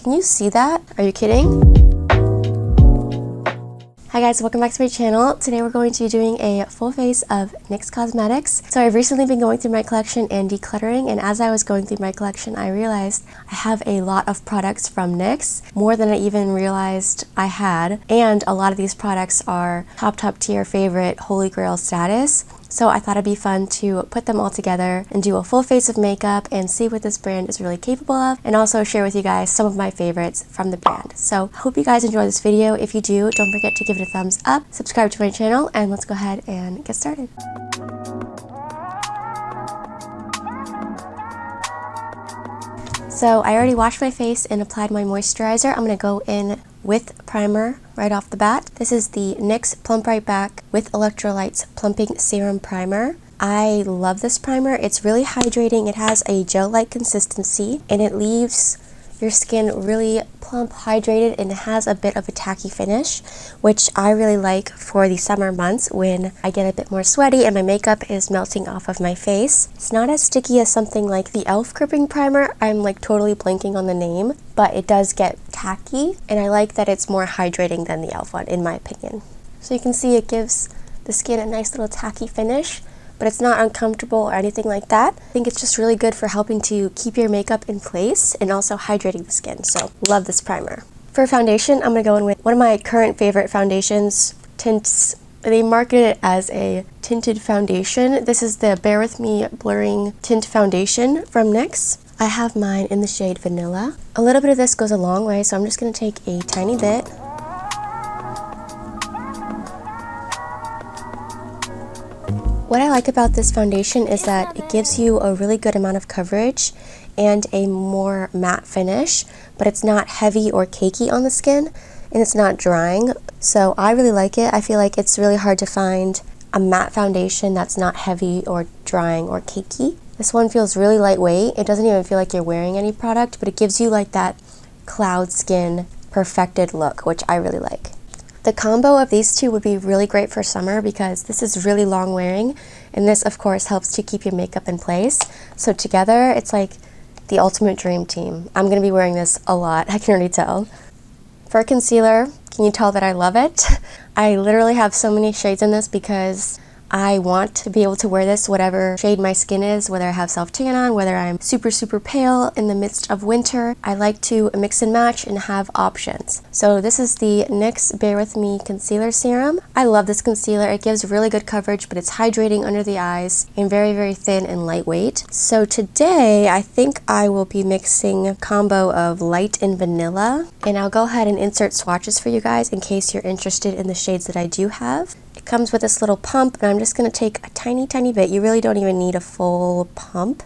Can you see that? Are you kidding? Hi guys, welcome back to my channel. Today we're going to be doing a full face of NYX Cosmetics. So I've recently been going through my collection and decluttering, and as I was going through my collection, I realized I have a lot of products from NYX, more than I even realized I had, and a lot of these products are top tier favorite holy grail status. So I thought it'd be fun to put them all together and do a full face of makeup and see what this brand is really capable of, and also share with you guys some of my favorites from the brand. So I hope you guys enjoy this video. If you do, don't forget to give it a thumbs up, subscribe to my channel, and let's go ahead and get started. So I already washed my face and applied my moisturizer. I'm going to go in with primer right off the bat. This is the NYX Plump Right Back with Electrolytes Plumping Serum Primer. I love this primer. It's really hydrating. It has a gel-like consistency and it leaves your skin really plump, hydrated, and it has a bit of a tacky finish, which I really like for the summer months when I get a bit more sweaty and my makeup is melting off of my face. It's not as sticky as something like the e.l.f. Gripping Primer. I'm like totally blanking on the name, but it does get tacky, and I like that it's more hydrating than the e.l.f. one, in my opinion. So you can see it gives the skin a nice little tacky finish, but it's not uncomfortable or anything like that. I think it's just really good for helping to keep your makeup in place and also hydrating the skin, so love this primer. For foundation, I'm going to go in with one of my current favorite foundations, Tints. They market it as a tinted foundation. This is the Bare With Me Blurring Tint Foundation from NYX. I have mine in the shade Vanilla. A little bit of this goes a long way, so I'm just going to take a tiny bit. What I like about this foundation is that it gives you a really good amount of coverage and a more matte finish, but it's not heavy or cakey on the skin, and it's not drying. So I really like it. I feel like it's really hard to find a matte foundation that's not heavy or drying or cakey. This one feels really lightweight. It doesn't even feel like you're wearing any product, but it gives you like that cloud skin perfected look, which I really like. The combo of these two would be really great for summer because this is really long wearing, and this of course helps to keep your makeup in place. So together it's like the ultimate dream team. I'm going to be wearing this a lot, I can already tell. For concealer, can you tell that I love it? I literally have so many shades in this because I want to be able to wear this whatever shade my skin is, whether I have self-tan on, whether I'm super pale in the midst of winter. I like to mix and match and have options. So this is the NYX Bare With Me Concealer Serum. I love this concealer. It gives really good coverage, but it's hydrating under the eyes and very thin and lightweight. So today I think I will be mixing a combo of light and vanilla, and I'll go ahead and insert swatches for you guys in case you're interested in the shades that I do have. It comes with this little pump, and I'm just going to take a tiny bit. You really don't even need a full pump,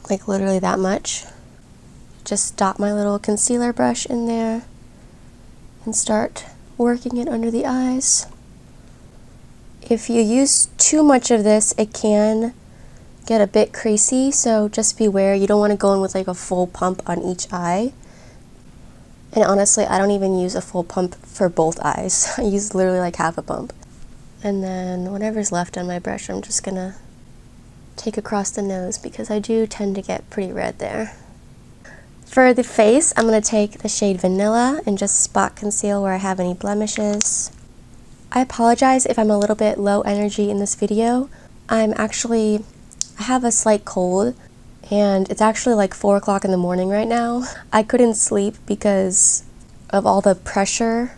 like literally that much. Just dot my little concealer brush in there and start working it under the eyes. If you use too much of this, it can get a bit creasy, so just beware. You don't want to go in with like a full pump on each eye. And honestly, I don't even use a full pump for both eyes. I use literally like half a pump. And then whatever's left on my brush, I'm just gonna take across the nose because I do tend to get pretty red there. For the face, I'm gonna take the shade Vanilla and just spot conceal where I have any blemishes. I apologize if I'm a little bit low energy in this video. I have a slight cold, and it's actually like 4 o'clock in the morning right now. I couldn't sleep because of all the pressure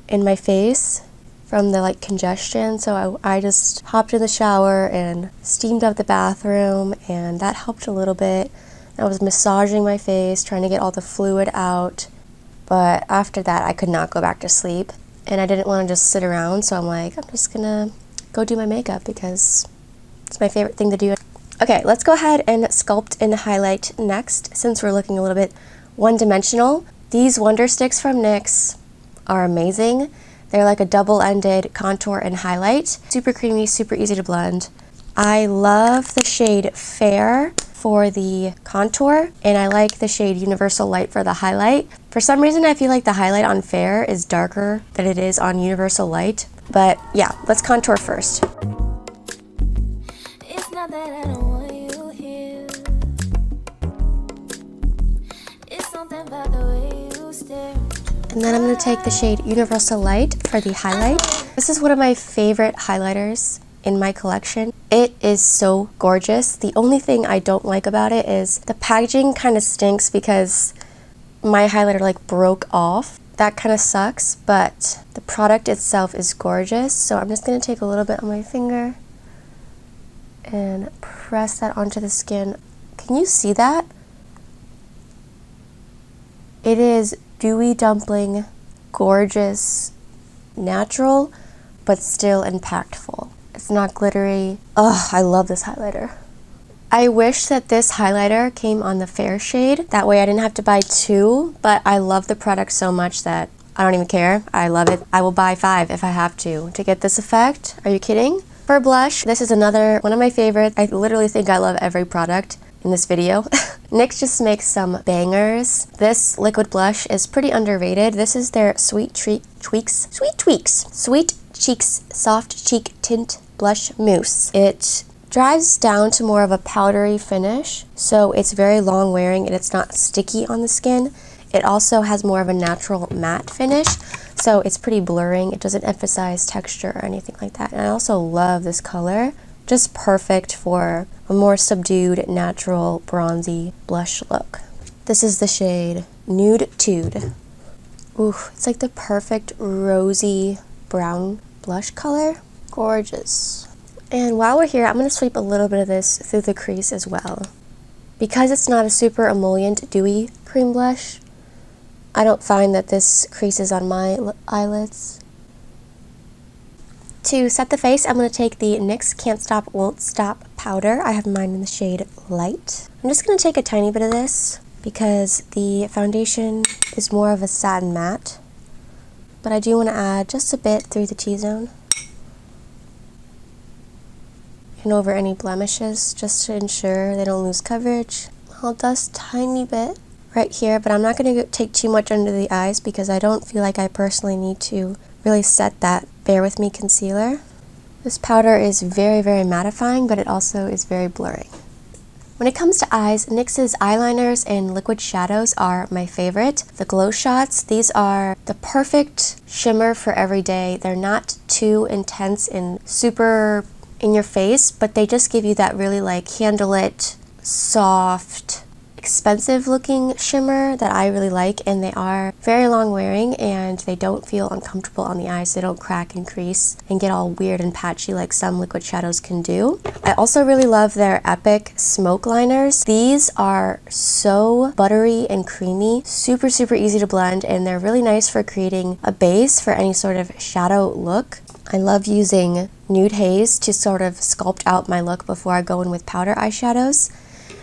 in my face from the like congestion, so I just hopped in the shower and steamed up the bathroom, and that helped a little bit. I was massaging my face, trying to get all the fluid out, but after that I could not go back to sleep, and I didn't want to just sit around, so I'm like, I'm just gonna go do my makeup because it's my favorite thing to do. Okay, let's go ahead and sculpt and highlight next, since we're looking a little bit one-dimensional. These Wonder Sticks from NYX are amazing. They're like a double-ended contour and highlight. Super creamy, super easy to blend. I love the shade Fair for the contour, and I like the shade Universal Light for the highlight. For some reason, I feel like the highlight on Fair is darker than it is on Universal Light. But yeah, let's contour first. It's not that I don't want you here. It's And then I'm going to take the shade Universal Light for the highlight. This is one of my favorite highlighters in my collection. It is so gorgeous. The only thing I don't like about it is the packaging kind of stinks because my highlighter like broke off. That kind of sucks, but the product itself is gorgeous. So I'm just going to take a little bit on my finger and press that onto the skin. Can you see that? It is dewy dumpling, gorgeous, natural, but still impactful. It's not glittery. Ugh, I love this highlighter. I wish that this highlighter came on the fair shade. That way I didn't have to buy two, but I love the product so much that I don't even care. I love it. I will buy 5 if I have to get this effect. Are you kidding? For blush, this is another one of my favorites. I literally think I love every product in this video. NYX just makes some bangers. This liquid blush is pretty underrated. This is their Sweet Cheeks Soft Cheek Tint Blush Mousse. It dries down to more of a powdery finish, so it's very long wearing and it's not sticky on the skin. It also has more of a natural matte finish, so it's pretty blurring. It doesn't emphasize texture or anything like that. And I also love this color. Just perfect for a more subdued, natural, bronzy blush look. This is the shade Nude Tude. Ooh, it's like the perfect rosy brown blush color. Gorgeous. And while we're here, I'm going to sweep a little bit of this through the crease as well. Because it's not a super emollient, dewy cream blush, I don't find that this creases on my eyelids. To set the face, I'm going to take the NYX Can't Stop Won't Stop powder. I have mine in the shade Light. I'm just going to take a tiny bit of this because the foundation is more of a satin matte. But I do want to add just a bit through the T-zone and over any blemishes just to ensure they don't lose coverage. I'll dust a tiny bit right here, but I'm not going to take too much under the eyes because I don't feel like I personally need to really set that Bear With Me concealer. This powder is very, very mattifying, but it also is very blurring. When it comes to eyes, NYX's eyeliners and liquid shadows are my favorite. The glow shots, these are the perfect shimmer for every day. They're not too intense and super in your face, but they just give you that really like candlelit, soft, expensive looking shimmer that I really like, and they are very long wearing and they don't feel uncomfortable on the eyes. They don't crack and crease and get all weird and patchy like some liquid shadows can do. I also really love their Epic Smoke Liners. These are so buttery and creamy, super easy to blend, and they're really nice for creating a base for any sort of shadow look. I love using Nude Haze to sort of sculpt out my look before I go in with powder eyeshadows.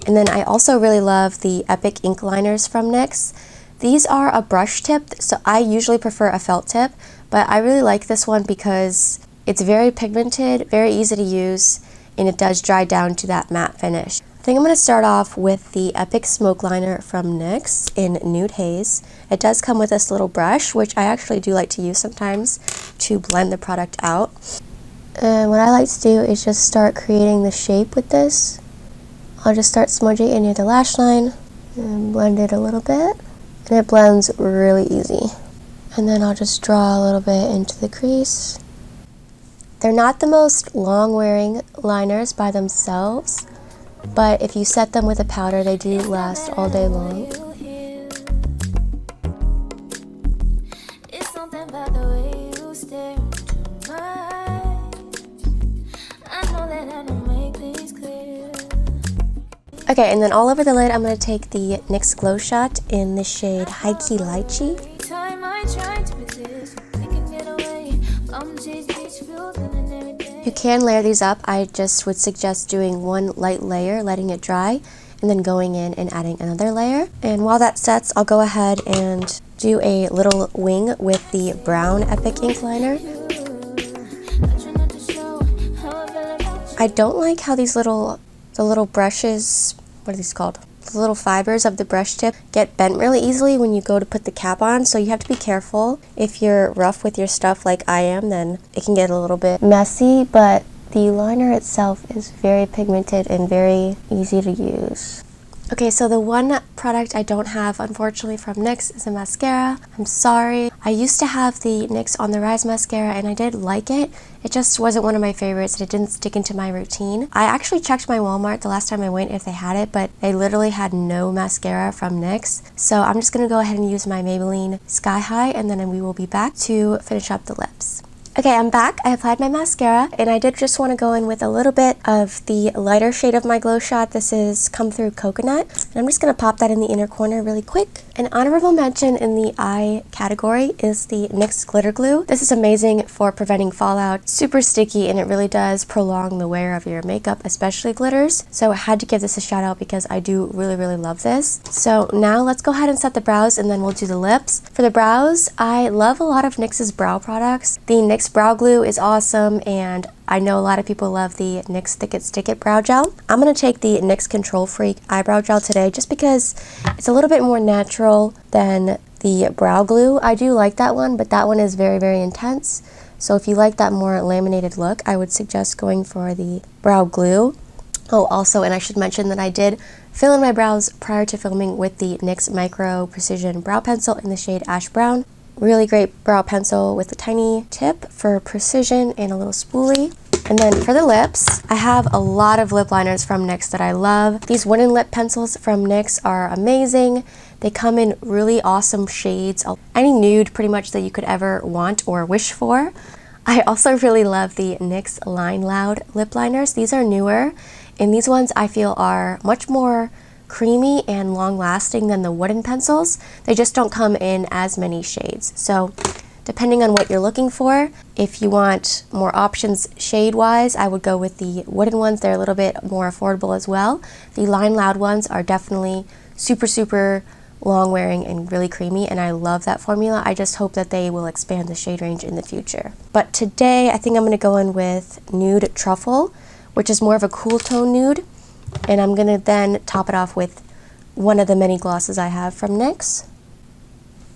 And then I also really love the Epic Ink Liners from NYX. These are a brush tip, so I usually prefer a felt tip, but I really like this one because it's very pigmented, very easy to use, and it does dry down to that matte finish. I think I'm going to start off with the Epic Smoke Liner from NYX in Nude Haze. It does come with this little brush, which I actually do like to use sometimes to blend the product out. And what I like to do is just start creating the shape with this. I'll just start smudging it near the lash line and blend it a little bit. And it blends really easy. And then I'll just draw a little bit into the crease. They're not the most long-wearing liners by themselves, but if you set them with a powder, they do last all day long. Okay, and then all over the lid, I'm going to take the NYX Glow Shot in the shade Highkey Lychee. You can layer these up. I just would suggest doing one light layer, letting it dry, and then going in and adding another layer. And while that sets, I'll go ahead and do a little wing with the brown Epic Ink Liner. I don't like how these the little brushes, what are these called? The little fibers of the brush tip get bent really easily when you go to put the cap on, so you have to be careful. If you're rough with your stuff like I am, then it can get a little bit messy, but the liner itself is very pigmented and very easy to use. Okay, so the one product I don't have, unfortunately, from NYX is a mascara. I'm sorry. I used to have the NYX On The Rise mascara, and I did like it. It just wasn't one of my favorites, and it didn't stick into my routine. I actually checked my Walmart the last time I went if they had it, but they literally had no mascara from NYX. So I'm just going to go ahead and use my Maybelline Sky High, and then we will be back to finish up the lips. Okay, I'm back. I applied my mascara, and I did just want to go in with a little bit of the lighter shade of my Glow Shot. This is Come Through Coconut, and I'm just going to pop that in the inner corner really quick. An honorable mention in the eye category is the NYX Glitter Glue. This is amazing for preventing fallout. Super sticky, and it really does prolong the wear of your makeup, especially glitters. So I had to give this a shout out because I do really love this. So now let's go ahead and set the brows, and then we'll do the lips. For the brows, I love a lot of NYX's brow products. The NYX Brow Glue is awesome, and I know a lot of people love the NYX Thick It Stick It Brow Gel. I'm going to take the NYX Control Freak Eyebrow Gel today just because it's a little bit more natural than the Brow Glue. I do like that one, but that one is very intense. So if you like that more laminated look, I would suggest going for the Brow Glue. Oh, also, and I should mention that I did fill in my brows prior to filming with the NYX Micro Precision Brow Pencil in the shade Ash Brown. Really great brow pencil with a tiny tip for precision and a little spoolie. And then for the lips, I have a lot of lip liners from NYX that I love. These wooden lip pencils from NYX are amazing. They come in really awesome shades, any nude pretty much that you could ever want or wish for. I also really love the NYX Line Loud lip liners. These are newer, and these ones I feel are much more creamy and long-lasting than the wooden pencils. They just don't come in as many shades. So depending on what you're looking for, if you want more options shade-wise, I would go with the wooden ones. They're a little bit more affordable as well. The Line Loud ones are definitely super long-wearing and really creamy, and I love that formula. I just hope that they will expand the shade range in the future. But today, I think I'm going to go in with Nude Truffle, which is more of a cool tone nude. And I'm going to then top it off with one of the many glosses I have from NYX.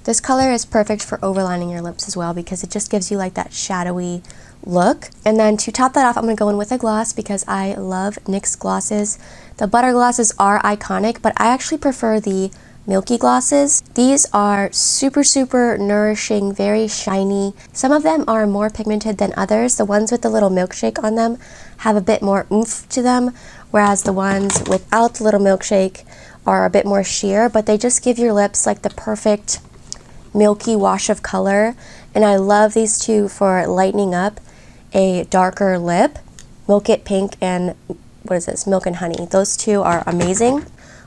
This color is perfect for overlining your lips as well because it just gives you like that shadowy look. And then to top that off, I'm going to go in with a gloss because I love NYX glosses. The butter glosses are iconic, but I actually prefer the milky glosses. These are super nourishing, very shiny. Some of them are more pigmented than others. The ones with the little milkshake on them have a bit more oomph to them, whereas the ones without the little milkshake are a bit more sheer, but they just give your lips like the perfect milky wash of color. And I love these two for lightening up a darker lip. Milk It Pink and what is this? Milk and Honey. Those two are amazing.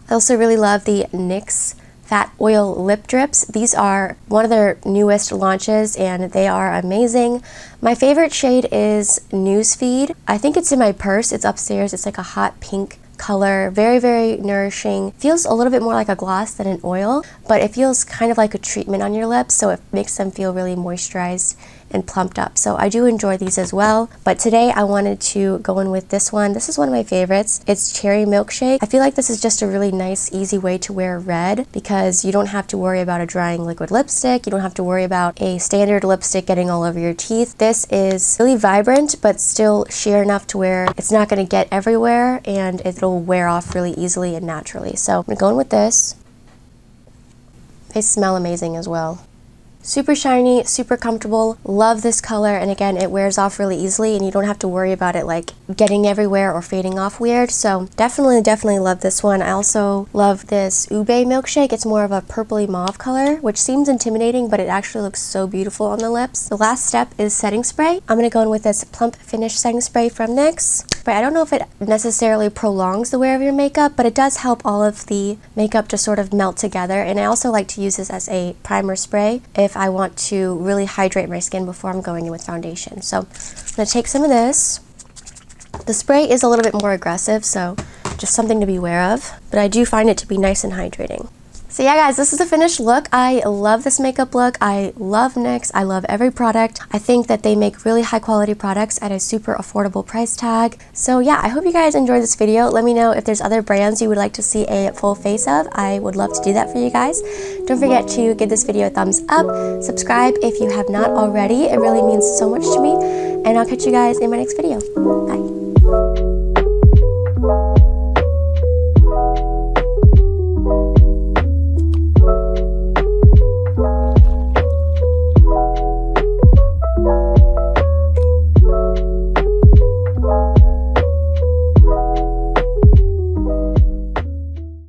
I also really love the NYX Fat Oil Lip Drips. These are one of their newest launches, and they are amazing. My favorite shade is Newsfeed. I think it's in my purse. It's upstairs. It's like a hot pink color. Very nourishing. Feels a little bit more like a gloss than an oil, but it feels kind of like a treatment on your lips, so it makes them feel really moisturized and plumped up. So I do enjoy these as well. But today I wanted to go in with this one. This is one of my favorites. It's Cherry Milkshake. I feel like this is just a really nice, easy way to wear red because you don't have to worry about a drying liquid lipstick. You don't have to worry about a standard lipstick getting all over your teeth. This is really vibrant, but still sheer enough to where it's not going to get everywhere and it'll wear off really easily and naturally. So I'm going to go in with this. They smell amazing as well. Super shiny, super comfortable. Love this color, and again, it wears off really easily and you don't have to worry about it like getting everywhere or fading off weird. So definitely love this one. I also love this Ube Milkshake. It's more of a purpley mauve color, which seems intimidating, but it actually looks so beautiful on the lips. The last step is setting spray. I'm going to go in with this Plump Finish setting spray from NYX. But I don't know if it necessarily prolongs the wear of your makeup, but it does help all of the makeup to sort of melt together. And I also like to use this as a primer spray if I want to really hydrate my skin before I'm going in with foundation. So I'm going to take some of this. The spray is a little bit more aggressive, so just something to be aware of, but I do find it to be nice and hydrating. So yeah guys, this is the finished look. I love this makeup look. I love NYX. I love every product. I think that they make really high quality products at a super affordable price tag. So yeah, I hope you guys enjoyed this video. Let me know if there's other brands you would like to see a full face of. I would love to do that for you guys. Don't forget to give this video a thumbs up. Subscribe if you have not already. It really means so much to me. And I'll catch you guys in my next video.